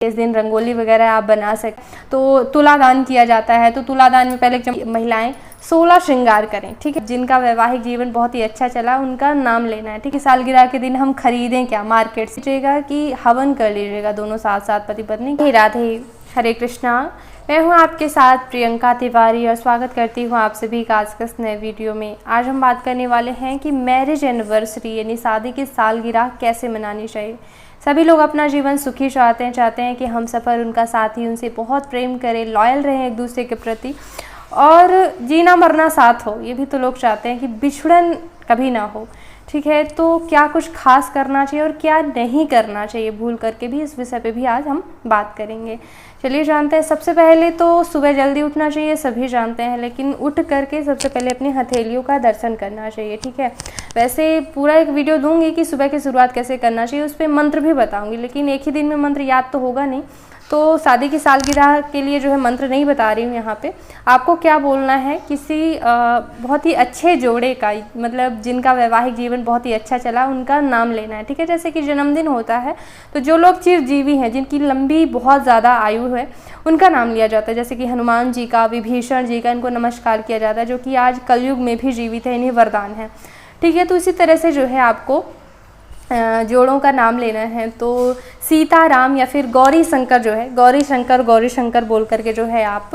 इस दिन रंगोली वगैरह आप बना सकें। तो तुलादान किया जाता है। तो तुलादान में पहले महिलाएं 16 श्रृंगार करें, ठीक है। जिनका वैवाहिक जीवन बहुत ही अच्छा चला उनका नाम लेना है, ठीक है। सालगिरह के दिन हम खरीदें क्या मार्केट से, लीजिएगा कि हवन कर लीजिएगा दोनों साथ साथ पति पत्नी। राधे, हरे कृष्णा। मैं हूं आपके साथ प्रियंका तिवारी और स्वागत करती हूं आप सभी का आज के इस नए वीडियो में। आज हम बात करने वाले हैं कि मैरिज एनिवर्सरी यानी शादी की सालगिरह कैसे मनानी चाहिए। सभी लोग अपना जीवन सुखी चाहते हैं कि हम सफ़र उनका साथी उनसे बहुत प्रेम करें, लॉयल रहें एक दूसरे के प्रति और जीना मरना साथ हो। ये भी तो लोग चाहते हैं कि बिछड़न कभी ना हो, ठीक है। तो क्या कुछ खास करना चाहिए और क्या नहीं करना चाहिए भूल करके भी, इस विषय पे भी आज हम बात करेंगे। चलिए जानते हैं। सबसे पहले तो सुबह जल्दी उठना चाहिए, सभी जानते हैं, लेकिन उठ करके सबसे पहले अपनी हथेलियों का दर्शन करना चाहिए, ठीक है। वैसे पूरा एक वीडियो दूंगी कि सुबह की शुरुआत कैसे करना चाहिए, उस पर मंत्र भी बताऊंगी, लेकिन एक ही दिन में मंत्र याद तो होगा नहीं। तो शादी की सालगिरह के लिए जो है मंत्र नहीं बता रही हूँ यहाँ पे। आपको क्या बोलना है, किसी बहुत ही अच्छे जोड़े का, मतलब जिनका वैवाहिक जीवन बहुत ही अच्छा चला उनका नाम लेना है, ठीक है। जैसे कि जन्मदिन होता है तो जो लोग चिरजीवी हैं, जिनकी लंबी बहुत ज़्यादा आयु है, उनका नाम लिया जाता है। जैसे कि हनुमान जी का, विभीषण जी का, इनको नमस्कार किया जाता है, जो कि आज कलयुग में भी जीवित है, इन्हें वरदान है, ठीक है। तो इसी तरह से जो है आपको जोड़ों का नाम लेना है। तो सीता राम या फिर गौरी शंकर जो है, गौरी शंकर बोल करके जो है आप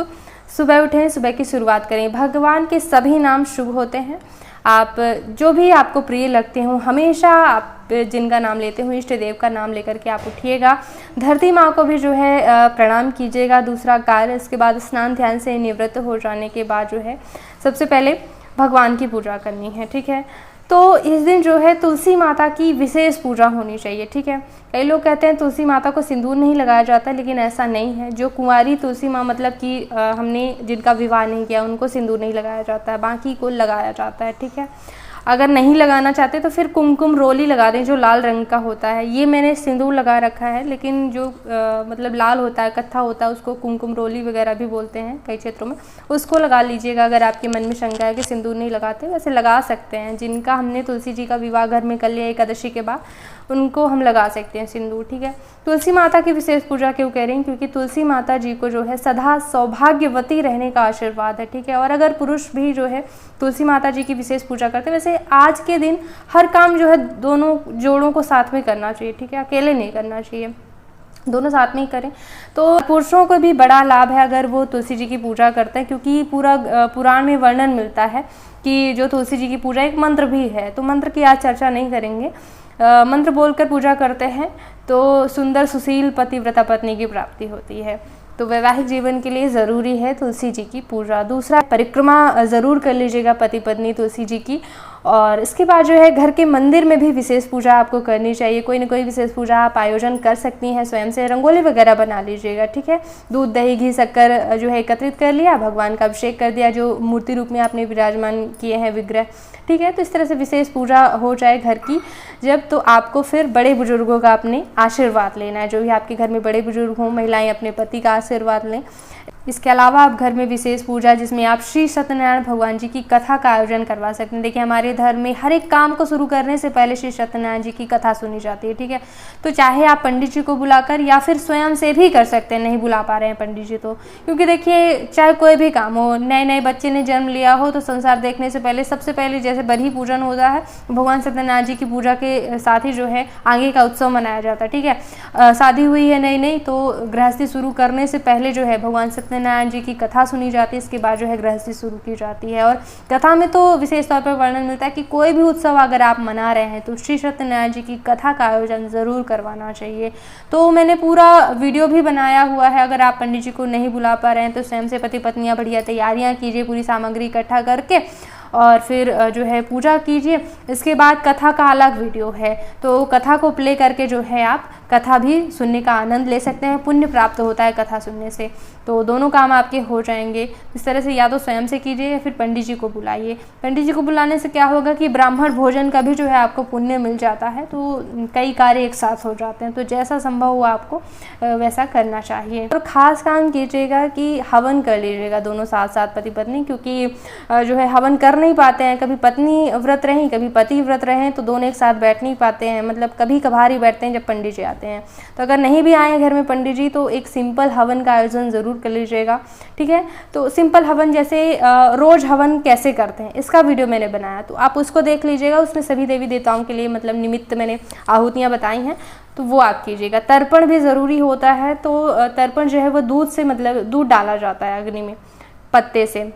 सुबह उठें, सुबह की शुरुआत करें। भगवान के सभी नाम शुभ होते हैं। आप जो भी आपको प्रिय लगते हो, हमेशा आप जिनका नाम लेते हो इष्ट देव का नाम लेकर के आप उठिएगा। धरती माँ को भी जो है प्रणाम कीजिएगा। दूसरा कार्य, इसके बाद स्नान ध्यान से निवृत्त हो जाने के बाद जो है सबसे पहले भगवान की पूजा करनी है, ठीक है। तो इस दिन जो है तुलसी माता की विशेष पूजा होनी चाहिए, ठीक है। कई लोग कहते हैं तुलसी माता को सिंदूर नहीं लगाया जाता, लेकिन ऐसा नहीं है। जो कुंवारी तुलसी माँ, मतलब कि हमने जिनका विवाह नहीं किया, उनको सिंदूर नहीं लगाया जाता है, बाकी को लगाया जाता है, ठीक है। अगर नहीं लगाना चाहते तो फिर कुमकुम रोली लगा दें, जो लाल रंग का होता है। ये मैंने सिंदूर लगा रखा है, लेकिन जो मतलब लाल होता है, कत्था होता है, उसको कुमकुम रोली वगैरह भी बोलते हैं कई क्षेत्रों में, उसको लगा लीजिएगा। अगर आपके मन में शंका है कि सिंदूर नहीं लगाते, वैसे लगा सकते हैं। जिनका हमने तुलसी जी का विवाह घर में कर लिया एकादशी के बाद, उनको हम लगा सकते हैं सिंदूर, ठीक है। तुलसी माता की विशेष पूजा क्यों कह रही हैं, क्योंकि तुलसी माता जी को जो है सदा सौभाग्यवती रहने का आशीर्वाद है, ठीक है। और अगर पुरुष भी जो है तुलसी माता जी की विशेष पूजा करते हैं, वैसे आज के दिन हर काम जो है दोनों जोड़ों को साथ में करना चाहिए, ठीक है, अकेले नहीं करना चाहिए, दोनों साथ में ही करें। तो पुरुषों को भी बड़ा लाभ है अगर वो तुलसी जी की पूजा करते हैं, क्योंकि पूरा पुराण में वर्णन मिलता है कि जो तुलसी जी की पूजा एक मंत्र भी है। तो मंत्र की आज चर्चा नहीं करेंगे। मंत्र बोलकर पूजा करते हैं तो सुंदर सुशील पतिव्रता पत्नी की प्राप्ति होती है। तो वैवाहिक जीवन के लिए ज़रूरी है तुलसी जी की पूजा। दूसरा, परिक्रमा ज़रूर कर लीजिएगा पति पत्नी तुलसी जी की। और इसके बाद जो है घर के मंदिर में भी विशेष पूजा आपको करनी चाहिए। कोई ना कोई विशेष पूजा आप आयोजन कर सकती हैं स्वयं से। रंगोली वगैरह बना लीजिएगा, ठीक है। दूध दही घी शक्कर जो है एकत्रित कर लिया, भगवान का अभिषेक कर दिया, जो मूर्ति रूप में आपने विराजमान किए हैं विग्रह, ठीक है। तो इस तरह से विशेष पूजा हो जाए घर की जब, तो आपको फिर बड़े बुजुर्गों का अपने आशीर्वाद लेना है। जो भी आपके घर में बड़े बुजुर्ग हों, महिलाएं अपने पति का आशीर्वाद लें। इसके अलावा आप घर में विशेष पूजा जिसमें आप श्री सत्यनारायण भगवान जी की कथा का आयोजन करवा सकते हैं। देखिए हमारे धर्म में हर एक काम को शुरू करने से पहले श्री सत्यनारायण जी की कथा सुनी जाती है, ठीक है। तो चाहे आप पंडित जी को बुलाकर या फिर स्वयं से भी कर सकते हैं, नहीं बुला पा रहे हैं पंडित जी तो, क्योंकि देखिए चाहे कोई भी काम हो, नए बच्चे ने जन्म लिया हो तो संसार देखने से पहले सबसे पहले जैसे बरही पूजन होता है, भगवान सत्यनारायण जी की पूजा के साथ ही जो है आगे का उत्सव मनाया जाता है, ठीक है। शादी हुई है नई तो गृहस्थी शुरू करने से पहले जो है भगवान सत्यनारायण जी की कथा सुनी जाती है। इसके बाद जो है गृहस्थी शुरू की जाती है। और कथा में तो विशेष तौर पर वर्णन मिलता है कि कोई भी उत्सव अगर आप मना रहे हैं तो श्री सत्यनारायण जी की कथा का आयोजन ज़रूर करवाना चाहिए। तो मैंने पूरा वीडियो भी बनाया हुआ है। अगर आप पंडित जी को नहीं बुला पा रहे हैं तो स्वयं से पति पत्नियां बढ़िया तैयारियां कीजिए, पूरी सामग्री इकट्ठा करके और फिर जो है पूजा कीजिए। इसके बाद कथा का अलग वीडियो है, तो कथा को प्ले करके जो है आप कथा भी सुनने का आनंद ले सकते हैं। पुण्य प्राप्त होता है कथा सुनने से, तो दोनों काम आपके हो जाएंगे। इस तरह से या तो स्वयं से कीजिए या फिर पंडित जी को बुलाइए। पंडित जी को बुलाने से क्या होगा कि ब्राह्मण भोजन का भी जो है आपको पुण्य मिल जाता है, तो कई कार्य एक साथ हो जाते हैं। तो जैसा संभव हो आपको वैसा करना चाहिए। और ख़ास काम कीजिएगा कि हवन कर लीजिएगा दोनों साथ साथ पति पत्नी, क्योंकि जो है हवन कर कर नहीं पाते हैं, कभी पत्नी व्रत रहें कभी पति व्रत रहें, तो दोनों एक साथ बैठ नहीं पाते हैं, मतलब कभी कभार ही बैठते हैं जब पंडित जी आते हैं। तो अगर नहीं भी आए घर में पंडित जी तो एक सिंपल हवन का आयोजन ज़रूर कर लीजिएगा, ठीक है। तो सिंपल हवन जैसे रोज़ हवन कैसे करते हैं इसका वीडियो मैंने बनाया, तो आप उसको देख लीजिएगा। उसमें सभी देवी देवताओं के लिए मतलब निमित्त मैंने आहुतियाँ बताई हैं, तो वो आप कीजिएगा। तर्पण भी ज़रूरी होता है, तो तर्पण जो है वो दूध से, मतलब दूध डाला जाता है अग्नि में, पत्ते से,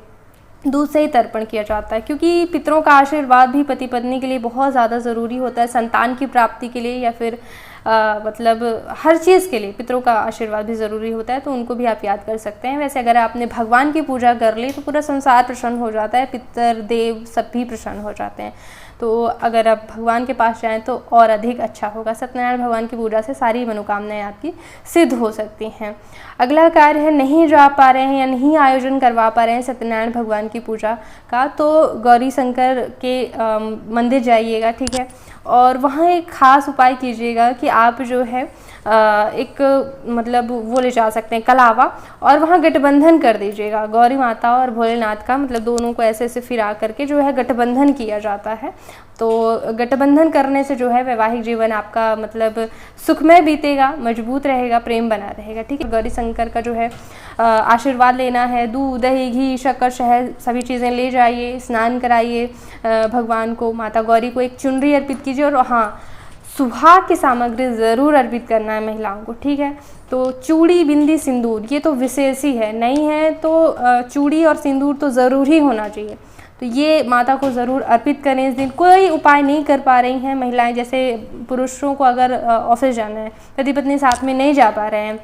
दूध से ही तर्पण किया जाता है, क्योंकि पितरों का आशीर्वाद भी पति पत्नी के लिए बहुत ज़्यादा ज़रूरी होता है, संतान की प्राप्ति के लिए या फिर मतलब हर चीज़ के लिए पितरों का आशीर्वाद भी ज़रूरी होता है, तो उनको भी आप याद कर सकते हैं। वैसे अगर आपने भगवान की पूजा कर ली तो पूरा संसार प्रसन्न हो जाता है, पितर देव सब भी प्रसन्न हो जाते हैं। तो अगर आप भगवान के पास जाएं तो और अधिक अच्छा होगा। सत्यनारायण भगवान की पूजा से सारी मनोकामनाएं आपकी सिद्ध हो सकती हैं। अगला कार्य है, नहीं जा पा रहे हैं या नहीं आयोजन करवा पा रहे हैं सत्यनारायण भगवान की पूजा का, तो गौरी शंकर के मंदिर जाइएगा, ठीक है। और वहाँ एक ख़ास उपाय कीजिएगा कि आप जो है एक मतलब वो ले जा सकते हैं कलावा, और वहाँ गठबंधन कर दीजिएगा गौरी माता और भोलेनाथ का, मतलब दोनों को ऐसे ऐसे फिरा करके जो है गठबंधन किया जाता है। तो गठबंधन करने से जो है वैवाहिक जीवन आपका मतलब सुखमय बीतेगा, मजबूत रहेगा, प्रेम बना रहेगा, ठीक है। गौरी शंकर का जो है आशीर्वाद लेना है, दूध दही घी शक्कर शहद सभी चीज़ें ले जाइए, स्नान कराइए भगवान को, माता गौरी को एक चुनरी अर्पित कीजिए, और हाँ सुहाग की सामग्री ज़रूर अर्पित करना है महिलाओं को, ठीक है। तो चूड़ी बिंदी सिंदूर ये तो विशेष ही है, नहीं है तो चूड़ी और सिंदूर तो ज़रूर ही होना चाहिए, तो ये माता को ज़रूर अर्पित करें इस दिन। कोई उपाय नहीं कर पा रही हैं महिलाएं, जैसे पुरुषों को अगर ऑफिस जाना है, पति पत्नी साथ में नहीं जा पा रहे हैं,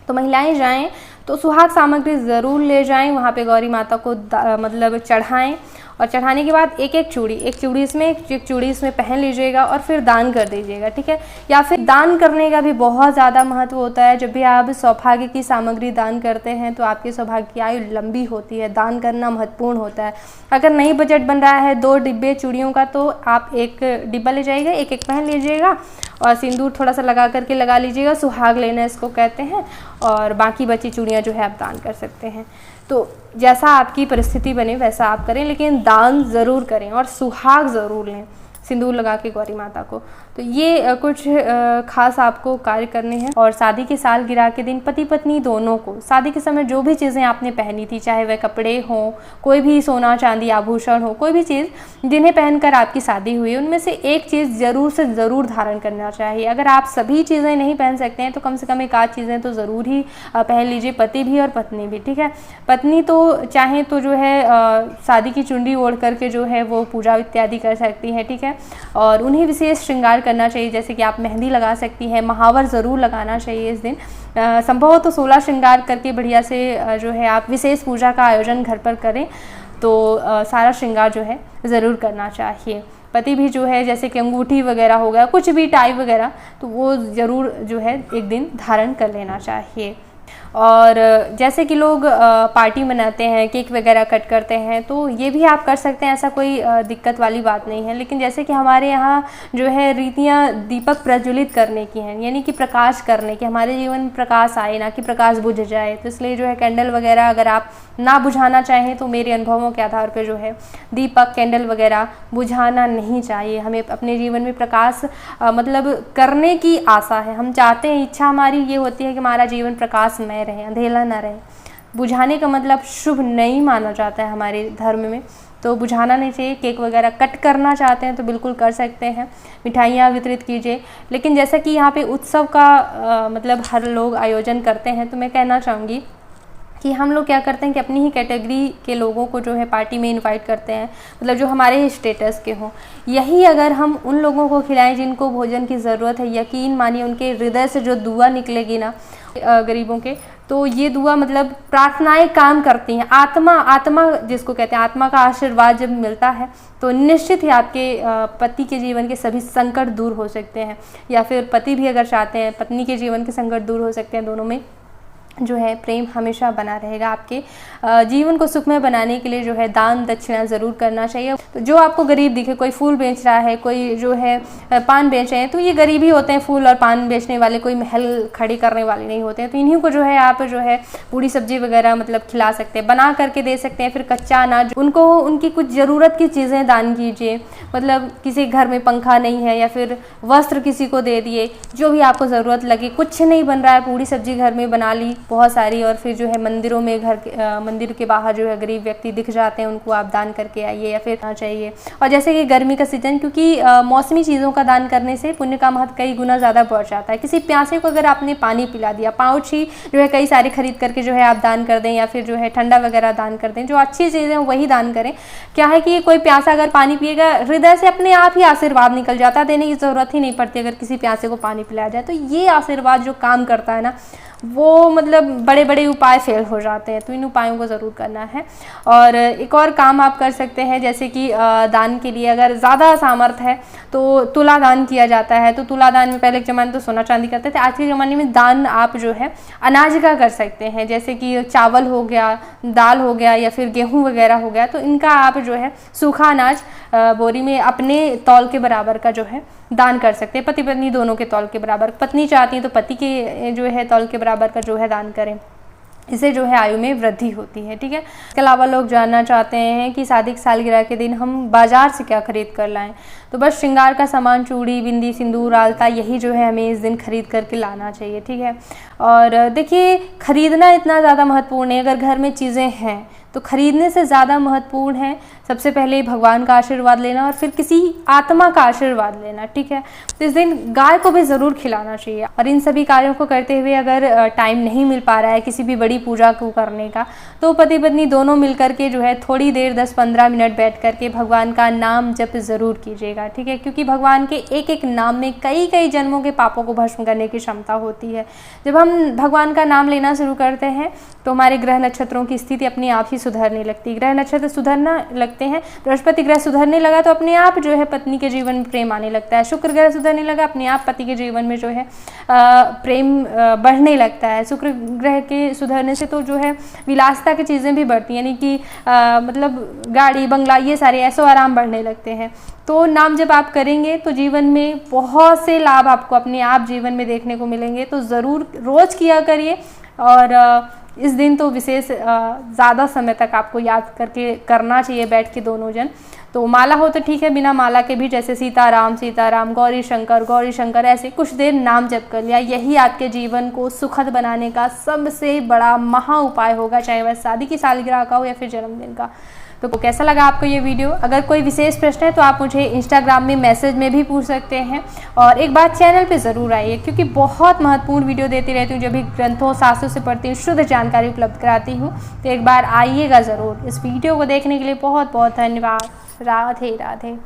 तो महिलाएं जाएं तो सुहाग सामग्री ज़रूर ले जाएं, वहाँ पे गौरी माता को मतलब चढ़ाएं, और चढ़ाने के बाद एक एक चूड़ी एक चूड़ी इसमें पहन लीजिएगा और फिर दान कर दीजिएगा, ठीक है। या फिर दान करने का भी बहुत ज़्यादा महत्व होता है। जब भी आप सौभाग्य की सामग्री दान करते हैं तो आपकी सौभाग्य की आयु लंबी होती है, दान करना महत्वपूर्ण होता है। अगर नहीं बजट बन रहा है 2 डिब्बे चूड़ियों का, तो आप एक डिब्बा ले जाइएगा, एक एक पहन लीजिएगा, और सिंदूर थोड़ा सा लगा करके लगा लीजिएगा, सुहाग लेना इसको कहते हैं, और बाकी बची चूड़ियाँ जो है आप दान कर सकते हैं। तो जैसा आपकी परिस्थिति बने वैसा आप करें, लेकिन दान ज़रूर करें और सुहाग ज़रूर लें सिंदूर लगा के गौरी माता को। तो ये कुछ खास आपको कार्य करने हैं। और शादी की सालगिरह के दिन पति पत्नी दोनों को शादी के समय जो भी चीज़ें आपने पहनी थी, चाहे वह कपड़े हों, कोई भी सोना चांदी आभूषण हो, कोई भी चीज़ जिन्हें पहनकर आपकी शादी हुई, उनमें से एक चीज़ ज़रूर से ज़रूर धारण करना चाहिए। अगर आप सभी चीज़ें नहीं पहन सकते हैं तो कम से कम एक आध चीज़ें तो ज़रूर ही पहन लीजिए, पति भी और पत्नी भी, ठीक है। पत्नी तो चाहे तो जो है शादी की चुंडी ओढ़ करके जो है वो पूजा इत्यादि कर सकती है, ठीक है। और उन्हें विशेष श्रृंगार करना चाहिए, जैसे कि आप मेहंदी लगा सकती हैं, महावर ज़रूर लगाना चाहिए इस दिन। संभव हो तो 16 श्रृंगार करके बढ़िया से जो है आप विशेष पूजा का आयोजन घर पर करें, तो सारा श्रृंगार जो है ज़रूर करना चाहिए। पति भी जो है जैसे कि अंगूठी वगैरह हो गया, कुछ भी टाई वगैरह, तो वो ज़रूर जो है एक दिन धारण कर लेना चाहिए। और जैसे कि लोग पार्टी मनाते हैं, केक वगैरह कट करते हैं, तो ये भी आप कर सकते हैं, ऐसा कोई दिक्कत वाली बात नहीं है। लेकिन जैसे कि हमारे यहाँ जो है रीतियाँ दीपक प्रज्वलित करने की हैं, यानी कि प्रकाश करने की, हमारे जीवन में प्रकाश आए ना कि प्रकाश बुझ जाए, तो इसलिए जो है कैंडल वगैरह अगर आप ना बुझाना चाहें तो मेरे अनुभवों के आधार पर जो है दीपक कैंडल वगैरह बुझाना नहीं चाहिए। हमें अपने जीवन में प्रकाश मतलब करने की आशा है, हम चाहते हैं, इच्छा हमारी ये होती है कि हमारा जीवन प्रकाशमय रहे, अंधेला ना रहे। बुझाने का मतलब शुभ नहीं माना जाता है हमारे धर्म में, तो बुझाना नहीं चाहिए। केक वगैरह कट करना चाहते हैं तो बिल्कुल कर सकते हैं, मिठाइयाँ वितरित कीजिए। लेकिन जैसा कि यहाँ पे उत्सव का मतलब हर लोग आयोजन करते हैं, तो मैं कहना चाहूँगी कि हम लोग क्या करते हैं कि अपनी ही कैटेगरी के लोगों को जो है पार्टी में इनवाइट करते हैं, मतलब जो हमारे ही स्टेटस के हों। यही अगर हम उन लोगों को खिलाएं जिनको भोजन की ज़रूरत है, यकीन मानिए उनके हृदय से जो दुआ निकलेगी ना गरीबों के, तो ये दुआ मतलब प्रार्थनाएं काम करती हैं। आत्मा जिसको कहते हैं, आत्मा का आशीर्वाद जब मिलता है तो निश्चित ही आपके पति के जीवन के सभी संकट दूर हो सकते हैं, या फिर पति भी अगर चाहते हैं पत्नी के जीवन के संकट दूर हो सकते हैं, दोनों में जो है प्रेम हमेशा बना रहेगा। आपके जीवन को सुखमय बनाने के लिए जो है दान दक्षिणा ज़रूर करना चाहिए। तो जो आपको गरीब दिखे, कोई फूल बेच रहा है, कोई जो है पान बेच रहे हैं, तो ये गरीब ही होते हैं फूल और पान बेचने वाले, कोई महल खड़ी करने वाले नहीं होते हैं। तो इन्हीं को जो है आप जो है पूरी सब्जी वगैरह मतलब खिला सकते हैं, बना करके दे सकते हैं। फिर कच्चा अनाज, उनको उनकी कुछ ज़रूरत की चीज़ें दान कीजिए। मतलब किसी घर में पंखा नहीं है या फिर वस्त्र किसी को दे दिए, जो भी आपको ज़रूरत लगे। कुछ नहीं बन रहा है, पूरी सब्जी घर में बना ली बहुत सारी, और फिर जो है मंदिरों में मंदिर के बाहर जो है गरीब व्यक्ति दिख जाते हैं, उनको आप दान करके आइए या फिर चाहिए। और जैसे कि गर्मी का सीजन, क्योंकि मौसमी चीज़ों का दान करने से पुण्य का महत्व कई गुना ज़्यादा बढ़ जाता है। किसी प्यासे को अगर आपने पानी पिला दिया, पाउच ही जो है कई सारे खरीद करके जो है आप दान कर दें, या फिर जो है ठंडा वगैरह दान कर दें, जो अच्छी चीज़ें वही दान करें। क्या है कि कोई प्यासा अगर पानी पिएगा, हृदय से अपने आप ही आशीर्वाद निकल जाता है, देने की ज़रूरत ही नहीं पड़ती अगर किसी प्यासे को पानी पिलाया जाए। तो ये आशीर्वाद जो काम करता है ना, वो मतलब बड़े बड़े उपाय फेल हो जाते हैं। तो इन उपायों को ज़रूर करना है। और एक और काम आप कर सकते हैं, जैसे कि दान के लिए अगर ज़्यादा सामर्थ्य है तो तुला दान किया जाता है। तो तुला दान में पहले के ज़माने तो सोना चांदी करते थे, आज के ज़माने में दान आप जो है अनाज का कर सकते हैं। जैसे कि चावल हो गया, दाल हो गया, या फिर गेहूँ वगैरह हो गया, तो इनका आप जो है सूखा अनाज बोरी में अपने तौल के बराबर का जो है दान कर सकते हैं। पति पत्नी दोनों के तौल के बराबर, पत्नी चाहती है तो पति के जो है तौल के बराबर का जो है दान करें। इससे जो है आयु में वृद्धि होती है। ठीक है। इसके अलावा लोग जानना चाहते हैं कि शादी की सालगिरह के दिन हम बाजार से क्या खरीद कर लाएं। तो बस श्रृंगार का सामान, चूड़ी, बिंदी, सिंदूर, आलता, यही जो है हमें इस दिन खरीद करके लाना चाहिए। ठीक है। और देखिए, खरीदना इतना ज़्यादा महत्वपूर्ण है। अगर घर में चीज़ें हैं तो खरीदने से ज़्यादा महत्वपूर्ण है सबसे पहले भगवान का आशीर्वाद लेना और फिर किसी आत्मा का आशीर्वाद लेना। ठीक है। तो इस दिन गाय को भी ज़रूर खिलाना चाहिए। और इन सभी कार्यों को करते हुए अगर टाइम नहीं मिल पा रहा है किसी भी बड़ी पूजा को करने का, तो पति पत्नी दोनों मिलकर के जो है थोड़ी देर 10-15 मिनट बैठ करके भगवान का नाम जप ज़रूर कीजिएगा। ठीक है। क्योंकि भगवान के एक एक नाम में कई कई जन्मों के पापों को भस्म करने की क्षमता होती है। जब हम भगवान का नाम लेना शुरू करते हैं तो हमारे ग्रह नक्षत्रों की स्थिति अपने आप ही सुधरने लगती है। ग्रह नक्षत्र सुधरना लगते हैं, बृहस्पति ग्रह सुधरने लगा तो अपने आप जो है पत्नी के जीवन में प्रेम आने लगता है। शुक्र ग्रह सुधरने लगा, अपने आप पति के जीवन में जो है प्रेम बढ़ने लगता है। शुक्र ग्रह के सुधरने से तो जो है विलासिता की चीज़ें भी बढ़ती हैं, यानी कि मतलब गाड़ी बंगला, ये सारे ऐसो आराम बढ़ने लगते हैं। तो नाम जब आप करेंगे तो जीवन में बहुत से लाभ आपको अपने आप जीवन में देखने को मिलेंगे। तो ज़रूर रोज़ किया करिए। और इस दिन तो विशेष ज़्यादा समय तक आपको याद करके करना चाहिए बैठ के दोनों जन। तो माला हो तो ठीक है, बिना माला के भी जैसे सीताराम सीताराम, गौरी शंकर ऐसे कुछ देर नाम जप कर लिया, यही आपके जीवन को सुखद बनाने का सबसे बड़ा महा उपाय होगा, चाहे वह शादी की सालगिरह का हो या फिर जन्मदिन का। तो कैसा लगा आपको ये वीडियो? अगर कोई विशेष प्रश्न है तो आप मुझे इंस्टाग्राम में मैसेज में भी पूछ सकते हैं। और एक बार चैनल पे ज़रूर आइए, क्योंकि बहुत महत्वपूर्ण वीडियो देती रहती हूँ। जब भी ग्रंथों शास्त्रों से पढ़ती हूँ, शुद्ध जानकारी उपलब्ध कराती हूँ। तो एक बार आइएगा ज़रूर। इस वीडियो को देखने के लिए बहुत बहुत धन्यवाद। राधे राधे।